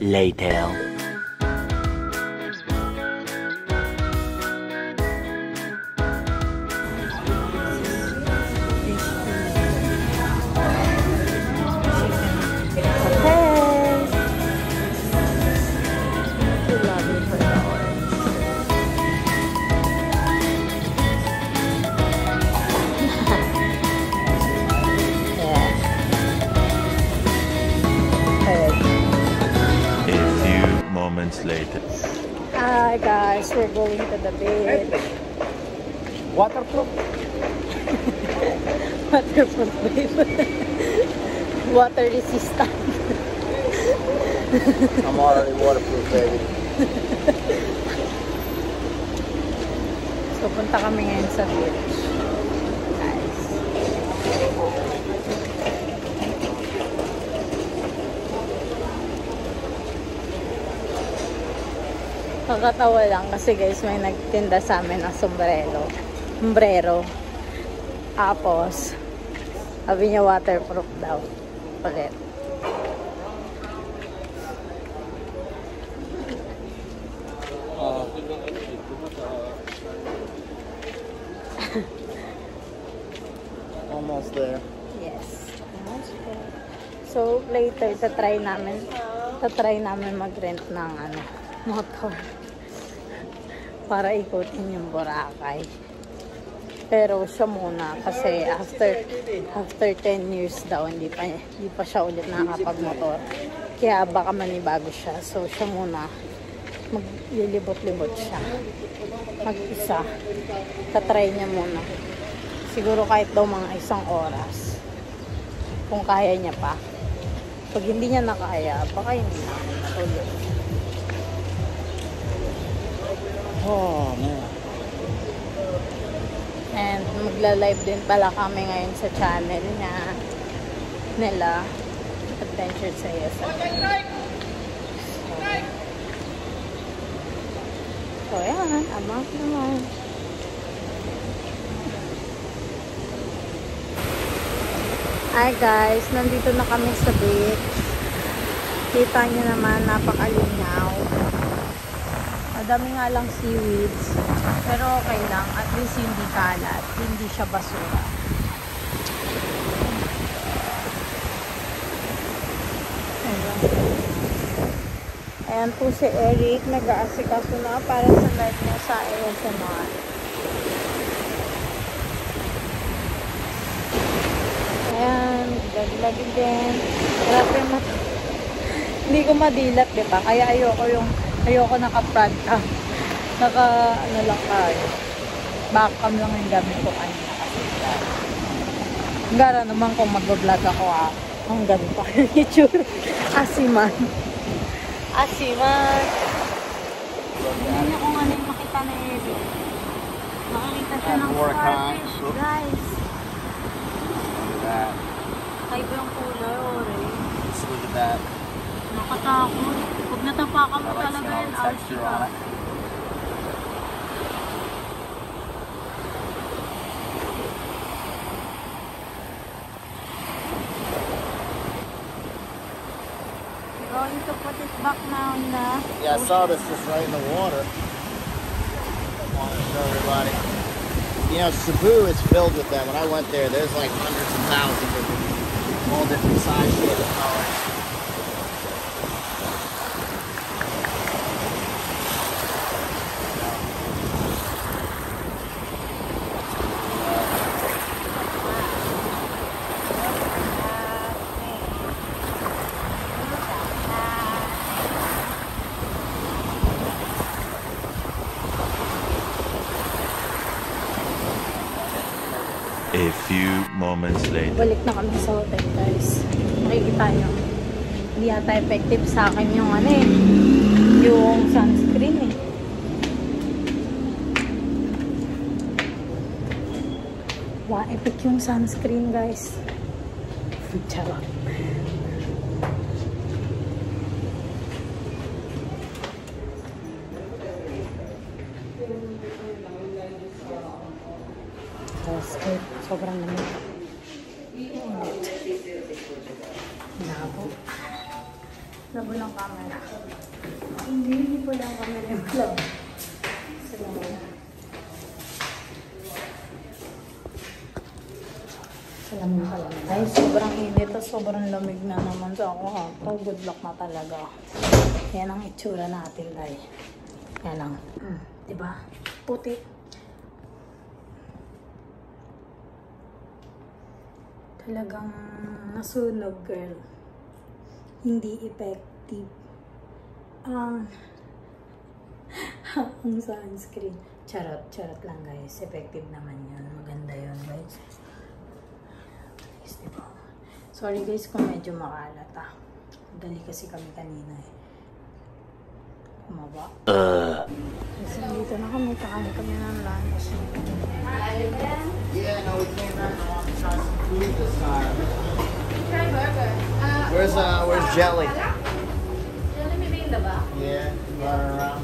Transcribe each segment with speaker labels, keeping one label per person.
Speaker 1: later.
Speaker 2: Later.
Speaker 3: Hi guys, we're going to the beach.
Speaker 4: Waterproof.
Speaker 3: Waterproof, babe. Water resistant.
Speaker 4: I'm already waterproof, baby.
Speaker 3: So punta kami ngayon sa beach. Guys. Nakakatawa lang kasi guys may nagtinda sa amin ng sombrero. Tapos sabi niya waterproof daw ulit.
Speaker 4: Almost there.
Speaker 3: Yes, almost there. So later tatry namin mag-rent ng motor para ikutin yung Boracay. Pero siya muna kasi after 10 years daw hindi pa siya ulit nakakapag-motor. Kaya baka manibago siya. So siya muna maglilibot-libot siya. Mag-isa. Tatry niya muna. Siguro kahit daw mga 1 oras. Kung kaya niya pa. Pag hindi niya nakaya, baka hindi na ulit.
Speaker 4: Oh, man.
Speaker 3: And magla-live din pala kami ngayon sa channel nila Adventure sa ESL. So yan, abang naman. Hi guys, nandito na kami sa beach. Kita nyo naman, napakalinaw. Madami nga lang seaweeds. Pero okay lang. At least hindi kalat. Hindi siya basura. Ayan po si Eric. Nag-aasikaso na para sa live niya sa ASMR. Ayan. Lagi din. Grabe hindi ko madilat, diba? Kaya ayoko naka-front cam. Lang tayo. Backcam lang yung gamit ko kanina kasi. Gara naman kung mag-vlog ako ang ganito yung itsura. Asiman. Hindi niyo kung ano yung makita na Eric. Makakita siya ng starfish, guys. Kaiba yung kulay, orange.
Speaker 4: Look at that.
Speaker 3: Nakatakot. Pag natapakan mo talaga yun, ouch ka. Going to put it back now in the...
Speaker 4: Yeah, I saw this just right in the water. I want to show everybody. You know, Cebu is filled with them. When I went there, there's like hundreds of thousands of them. All different sizes, shapes, and colors.
Speaker 2: A few moments later.
Speaker 3: Balik na kami sa hotel, guys. Makikita nyo. Hindi yata effective sa akin yung yung sunscreen eh. Wow, epic yung sunscreen, guys. Charot. Sobrang lamig. Labo. Labo ng camera. Hindi po lang camera yung labo. So, salamin pala. Ay, sobrang init at sobrang lamig na naman sa ako ha. Oh, good luck na talaga. Yan ang itsura natin dahil. Yan ang. Diba? Puti. Talagang nasunog, girl. Hindi effective. Ang sunscreen. Charot lang guys. Effective naman yun. Maganda yun guys. Diba? Sorry guys kung medyo makalat ah. Dali kasi kami kanina eh. Kumaba. Kasi dito na kami. Kakain kami ng lunch.
Speaker 4: Yeah, no, we came back and wanted to try some food this time.
Speaker 1: Try burger.
Speaker 4: Where's Jelly?
Speaker 1: Jelly maybe in the back.
Speaker 4: Yeah, running around.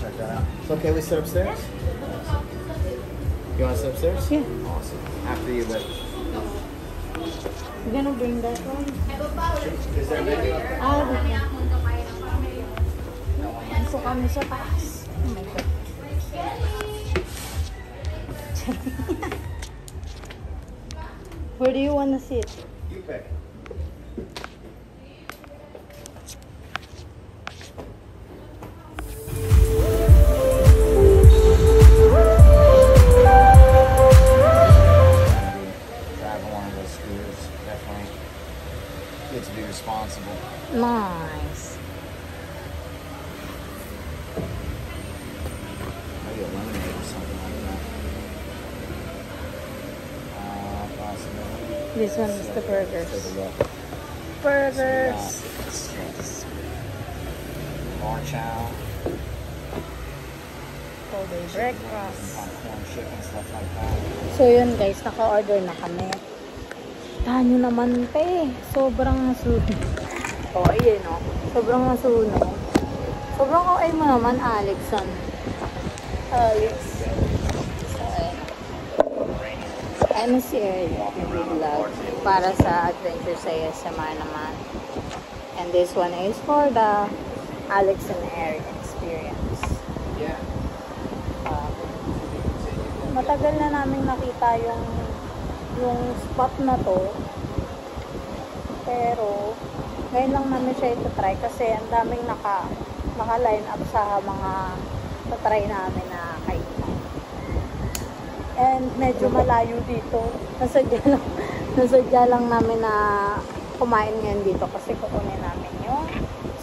Speaker 4: Check that out. It's okay we sit upstairs? You want to sit upstairs?
Speaker 3: Yeah.
Speaker 4: Awesome. After you, but
Speaker 3: You gonna bring that one?
Speaker 4: is there a menu up there?
Speaker 3: Gusto kami sa taas. Oh my God. Where do you wanna sit?
Speaker 4: You pick. Driving one of those scooters, definitely good to be responsible.
Speaker 3: Nice.
Speaker 4: Maybe a lemonade or something like that. Possibly.
Speaker 3: This one is the
Speaker 4: Take a
Speaker 3: burgers.
Speaker 4: look.
Speaker 3: Burgers.
Speaker 4: Bar chow.
Speaker 3: All day breakfast.
Speaker 4: Some kind of corn chicken, stuff like that.
Speaker 3: So yun guys, naka-order na kami. Tahan nyo naman pe. Sobrang nasunog. Oh, ayun o. Sobrang nasunog. Sobrang okay mo naman, Alex. Alex. So, ayun. Ano si Eric? Nag-vlog. Para sa adventure sa ASMR naman. And this one is for the Alex and Eric experience.
Speaker 4: Yeah.
Speaker 3: Matagal na namin nakita yung spot na to, pero ngayon lang namin siya ito-try kasi ang daming naka-line up sa mga ito-try namin na kainan. And medyo malayo dito. Nasadya lang namin na kumain ngayon dito kasi kukunin namin yung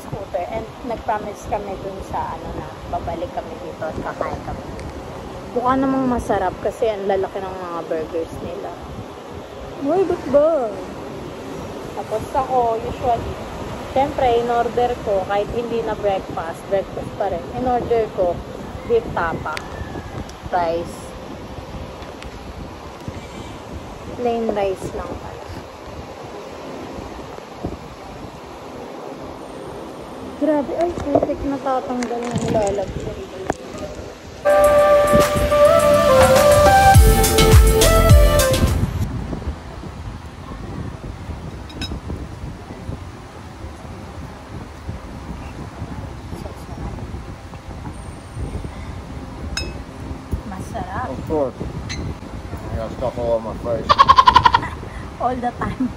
Speaker 3: scooter. And nag-promise kami dun sa na babalik kami dito at kakain kami. Mukha namang masarap kasi ang lalaki ng mga burgers nila. Uy, ba't ba? Tapos ako, usually, syempre, in-order ko, kahit hindi na breakfast pa rin. In-order ko, beef tapa, rice, plain rice lang pala. Grabe, ay, putik na tatanggal ng lalagyan. Masarap.
Speaker 4: Of course. I got stuff all over my face.
Speaker 3: All the time.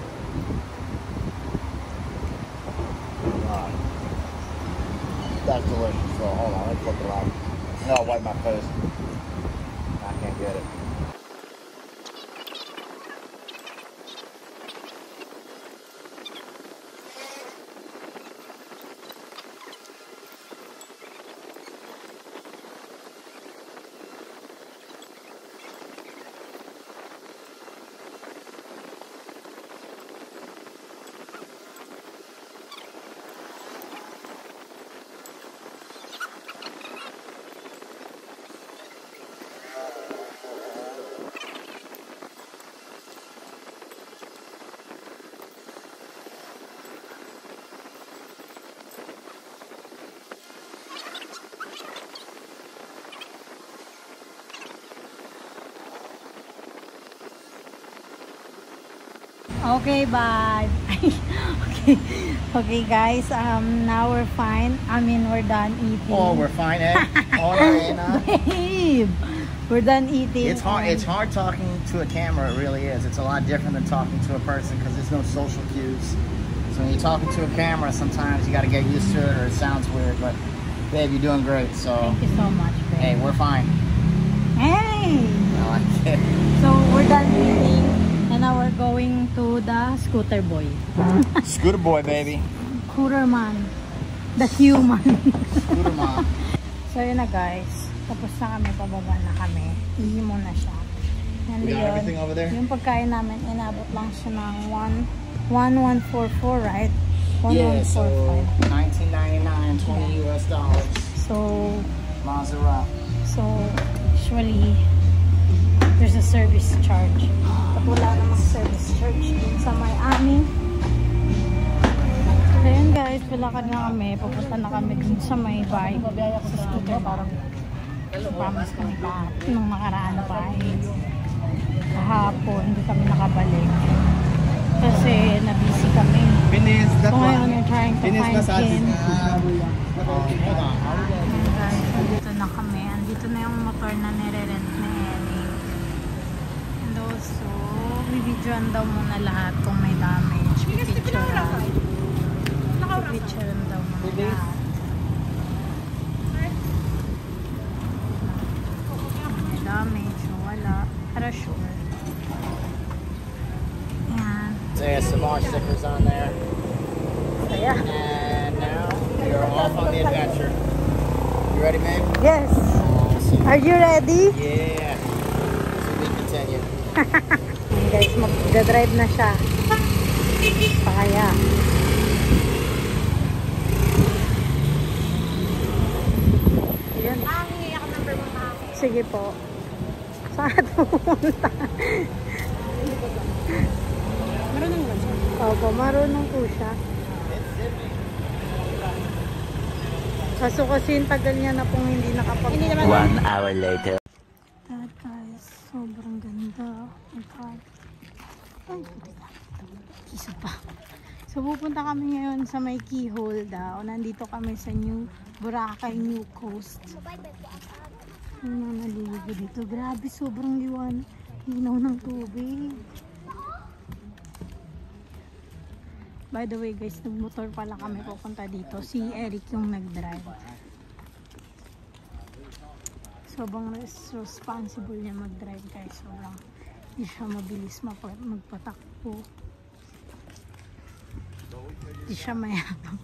Speaker 4: That's delicious. So hold on, let's flip it around. No, I'll wipe my face. I can't get it.
Speaker 3: Okay, bye. Okay. Okay guys, now we're fine. I mean, we're done eating.
Speaker 4: Oh, we're fine, eh? Oh, Diana.
Speaker 3: Babe, we're done eating.
Speaker 4: It's hard. It's hard talking to a camera. It really is. It's a lot different than talking to a person because there's no social cues. So when you're talking to a camera, sometimes you got to get used to it, or it sounds weird. But babe, you're doing great. So
Speaker 3: Thank you so much, babe.
Speaker 4: hey, we're fine.
Speaker 3: Hey!
Speaker 4: No, I'm kidding.
Speaker 3: So we're done eating, and now we're going to the scooter boy.
Speaker 4: Scooter boy, baby.
Speaker 3: Scooter man. The human.
Speaker 4: Scooter mom.
Speaker 3: So yun na guys. Tapos na kami, pababa na kami. Ihi mo na siya. And
Speaker 4: We got
Speaker 3: yun,
Speaker 4: everything over there?
Speaker 3: yung pagkain namin, inabot lang siya ng 1,144, right?
Speaker 4: Yeah, so
Speaker 3: 1,145.
Speaker 4: $19.99, $20 US.
Speaker 3: So,
Speaker 4: Maserati.
Speaker 3: so, usually, there's a service charge. At wala namang service charge dun sa Miami. Ayan guys, palakad na kami. Pupunta na kami dun sa may bike. Sa scooter parang promise kami lahat nung nakaraan pa. Kahapon, hindi kami nakabalik. Kasi nabisi kami.
Speaker 4: Finish that
Speaker 3: So ngayon, we're trying to find Ken.
Speaker 4: Hold on.
Speaker 3: Ayan guys, andito na kami. Andito na yung motor na nire-rent ni Ellie. And also, bibidyoan daw muna lahat kung may damage. Pipicturean. Pipicturean daw muna lahat. May damage o wala. Para sure. Ayan.
Speaker 4: There's some more stickers on there.
Speaker 3: So yeah.
Speaker 4: And now you're off on the adventure. You ready, babe?
Speaker 3: Yes.
Speaker 4: Awesome.
Speaker 3: Are you ready?
Speaker 4: Yeah. So we continue.
Speaker 3: Ayan guys, mag-drive na siya. Kaya. Ayan. Sige po. Saan pupunta? Marunong ba siya? Opo, marunong po siya. Kaso kasi yung tagal niya na pong hindi nakapag-
Speaker 2: 1 hour later.
Speaker 3: God guys, sobrang ganda. Oh my God. Ay, putika. Isa pa. So pupunta kami ngayon sa may keyhole daw. Nandito kami sa New Boracay, New Coast. Yung mga naliligo dito. Grabe, sobrang liwan. Linaw ng tubig. By the way guys, nagmotor pala kami pupunta dito. Si Eric yung nag-drive. Sobrang responsible niya mag-drive guys. Sobrang hindi siya mabilis magpatakbo. Hindi siya mayabang.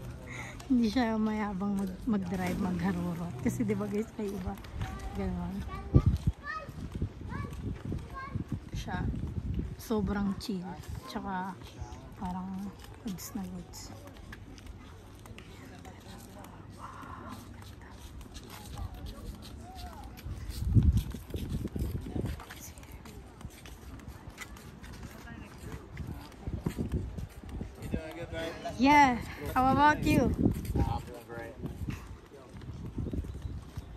Speaker 3: Hindi siya mayabang mag-drive, magharurot. Kasi diba guys, may iba. Ganon. Siya sobrang chill. Tsaka parang goods na goods. Yeah. How about you?
Speaker 4: I'm feeling great.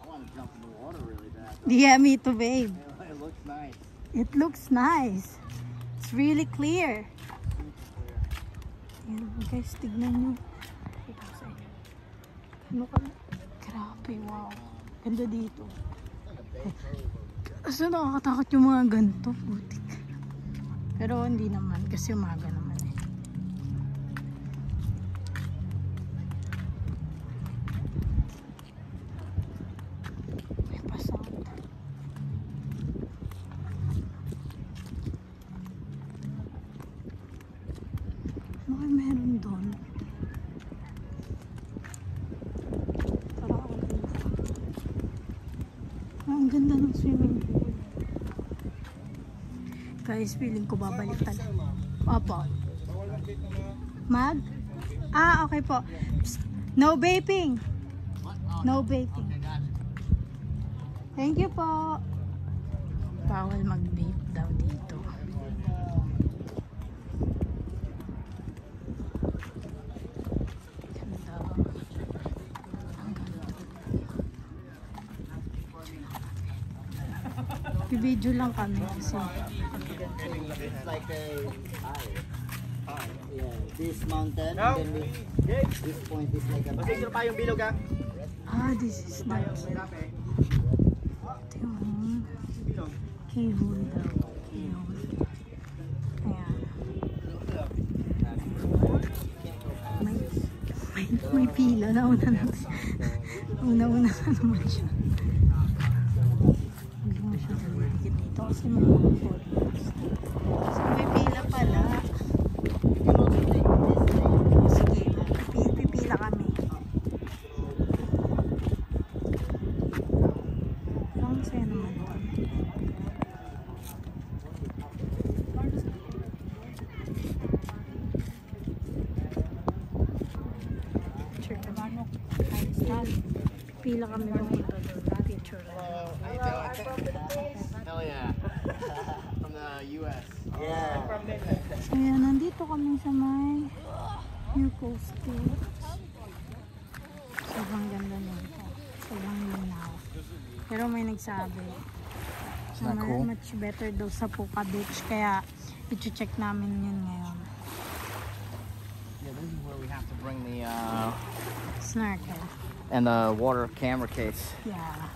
Speaker 4: I want to jump in the water really bad.
Speaker 3: Yeah, me too, babe.
Speaker 4: It looks nice.
Speaker 3: It looks nice. It's really clear. Ayan, guys, tignan nyo. Ano ka? Grabe, wow. Ganda dito. Kaso nakakatakot yung mga ganito, putik. Pero hindi naman, kasi umaga naman eh. May pasok. Ano kayo meron doon? Parang ang ganda ng swimming pool. Guys, feeling ko babalik talaga. Opo. Mag? Ah, okay po. Psst. No vaping. No vaping. Thank you po. Bawal mag-vape daw dito. Ganda. Ang ganda. Bibidyo lang kami kasi
Speaker 4: It's like a pie. Yeah. this mountain, and then this point is like a...
Speaker 5: Pasensya pa yung bilog ha.
Speaker 3: Ah, this is not. Ito yung keyhole daw. Keyhole. Ayan. May pila. Nauna na. Una-una na naman siya. Hindi mo siya dikit dito kasi may mga photos. So may pila pala. Sige, pipila kami. Ang saya naman ito. Picture naman. Pipila kami ng ito. Picture.
Speaker 4: Hell yeah. From the US. Yeah.
Speaker 3: So yan, nandito kami sa may New Coast Beach. Sobrang ganda nito. Sobrang linaw. Pero may nagsabi na
Speaker 4: cool?
Speaker 3: much better daw sa Puka Beach. Kaya i-check namin yun ngayon.
Speaker 4: Yeah, this is where we have to bring the
Speaker 3: Snorkel.
Speaker 4: and the water camera case.
Speaker 3: Yeah.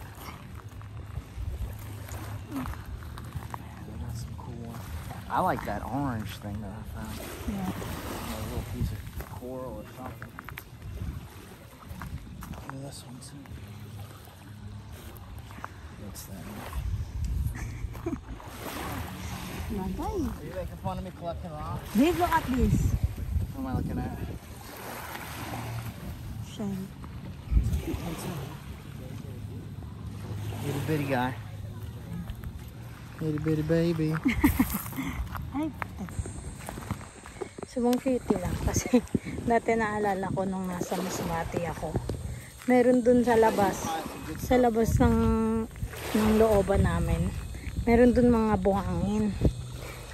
Speaker 4: That's some cool one. I like that orange thing that I found.
Speaker 3: Yeah.
Speaker 4: A little piece of coral or something. Look at this one too. What's that?
Speaker 3: Bagay.
Speaker 4: Are you making fun of me collecting rocks?
Speaker 3: Babe, look at this.
Speaker 4: What am I looking at?
Speaker 3: Shell.
Speaker 4: Little bitty guy. Little bitty baby.
Speaker 3: Ay, subong cute lang kasi dati naalala ko nung nasa Masbate ako. Meron dun sa labas ng looban namin. Meron dun mga buhangin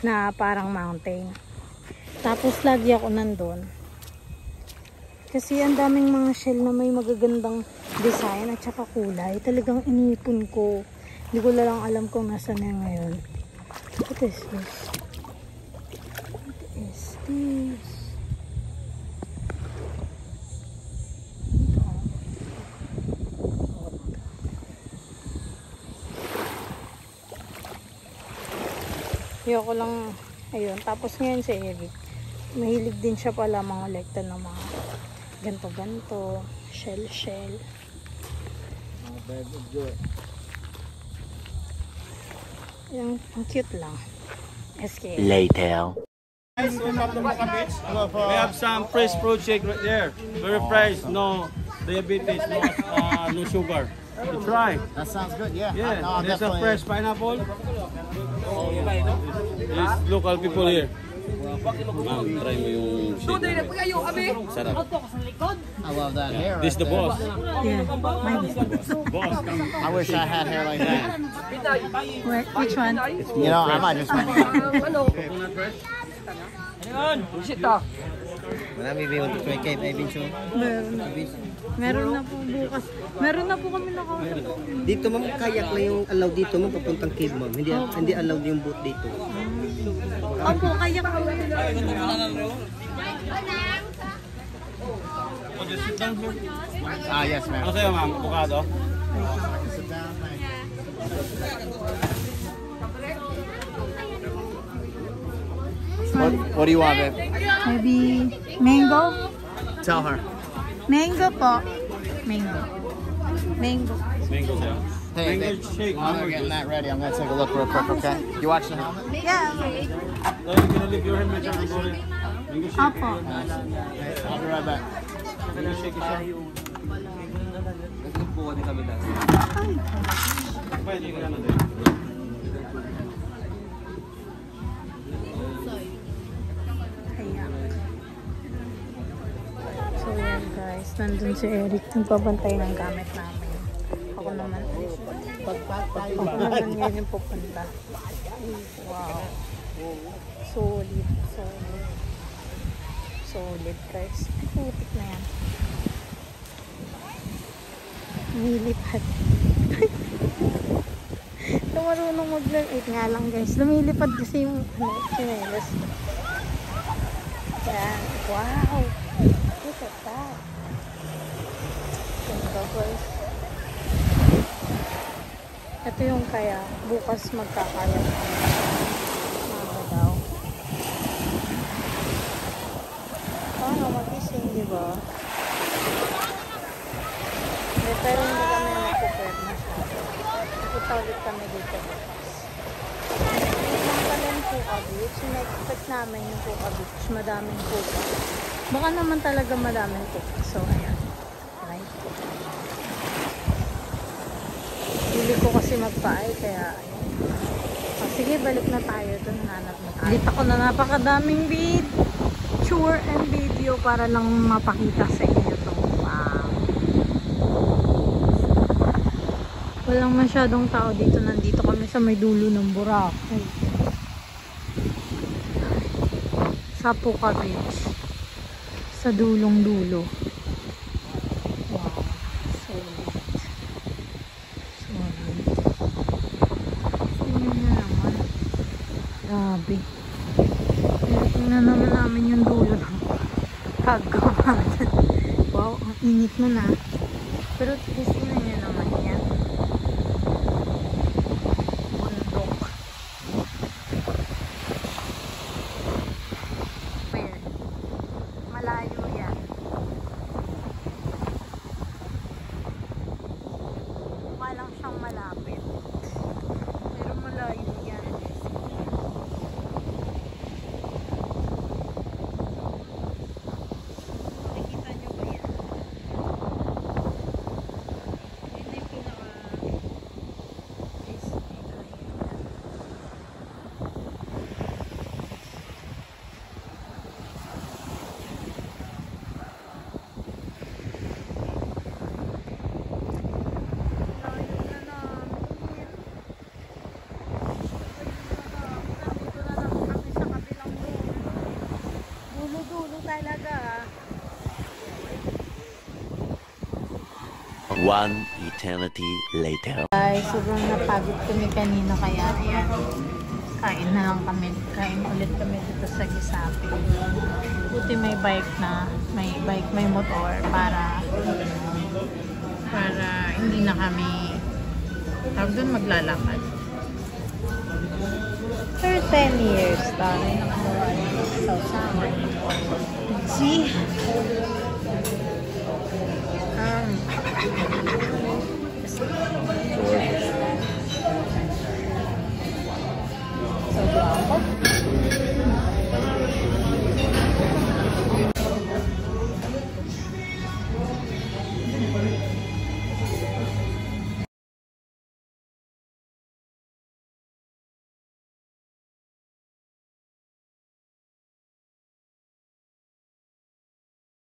Speaker 3: na parang mountain. Tapos lagi ako nandun. Kasi ang daming mga shell na may magagandang design at saka kulay. Talagang inipon ko. Hindi ko lang alam kung nasa na ngayon. What is this? What is this? Ayoko lang, ayun. Tapos ngayon si Eric, mahilig din siya pala mga kolekta ng mga ganto-ganto, shell-shell.
Speaker 4: Oh, babe, let's do it.
Speaker 3: Yung ang cute lang. SK.
Speaker 2: Later.
Speaker 5: Guys, welcome to Puka Beach. We have some fresh fruit shake right there. Very fresh, no diabetes, no sugar. You try.
Speaker 4: That sounds good, yeah.
Speaker 5: Yeah,
Speaker 4: No,
Speaker 5: there's a
Speaker 4: definitely.
Speaker 5: fresh pineapple. There's local people here. Ma'am, try mo yung shake. Sarap.
Speaker 4: I love that hair.
Speaker 5: This is the boss.
Speaker 3: Yeah, mine is.
Speaker 5: Boss, come.
Speaker 4: I wish I had hair like that.
Speaker 3: Which one?
Speaker 4: You know, I might just.
Speaker 6: Marami ba yung try kay Ivan Show?
Speaker 3: Meron na. Meron na po bukas. Meron na po kami nakausap.
Speaker 6: Dito ma'am, kayak lang yung allow dito ma'am, papuntang cave ma'am. Hindi allowed yung boat dito.
Speaker 3: Opo, kaya po.
Speaker 4: Ah, yes, ma'am.
Speaker 5: Ano sa'yo, ma'am? Avocado?
Speaker 4: Sit down, thank you. What do you want, babe?
Speaker 3: Maybe mango?
Speaker 4: Tell her.
Speaker 3: Mango po. Mango. Mango.
Speaker 5: Mango sa'yo?
Speaker 4: Hey,
Speaker 5: Mango
Speaker 4: babe,
Speaker 5: shake.
Speaker 4: while they're getting that ready, I'm gonna take a look real quick, okay? You watch the helmet?
Speaker 3: Yeah.
Speaker 5: So you're gonna leave your helmet and go in. Mango shake.
Speaker 3: Opo.
Speaker 4: I'll be right back.
Speaker 5: Mango shake isa.
Speaker 6: Nagpupuha din kami dati.
Speaker 5: Pwede ka na din.
Speaker 3: Kaya. So yan guys, nandun si Eric. Nagpapantay ng gamit namin. Ako naman. Ako naman ngayon yung pupunta. Wow. Solid. Solid. Solid guys. Ay, putik na yan. Lumilipad. Ito marunong mag-learn. Nga lang guys. Lumilipad kasi yung sinelas. Yan. Wow! Look at that. Ganda guys. Ito yung kaya. Bukas magkakaya. Maga daw. Paano magising, di ba? Pero hindi kami mag-prepare masyado. Nakita ulit kami dito bukas. Ang pala yung Puka Beach. Ina-expect namin yung Puka Beach. Madaming puka. Baka naman talaga madaming puka. So, ayan. Right. Hili ko kasi magpaay. Kaya, ayan. Oh, sige, balik na tayo. Doon nanap na tayo. Dito ko na napakadaming picture and video para lang mapakita sa inyo to. Wow. Walang masyadong tao dito. Nandito kami sa may dulo ng Boracay. Sa Puka Beach. Sa dulong dulo. Wow. So lit. So lit. Tingnan na naman. Grabe. Tingnan naman namin yung dulo ng Kagawan. Wow, ang init mo na. Pero tingnan nyo naman yan. Malayo yan. Mukha lang siyang malapit. Pero malayo yan. Nakikita nyo ba yan? Yun yung pinaka talaga.
Speaker 2: One eternity later.
Speaker 3: Guys, sobrang napagod kami kanina kaya ayan. Kain na lang kami. Kain ulit kami dito sa Gisapi. Buti may bike na. May motor para hindi na kami tawag doon maglalakad. For 10 years tayo nakagawa sa summer. See?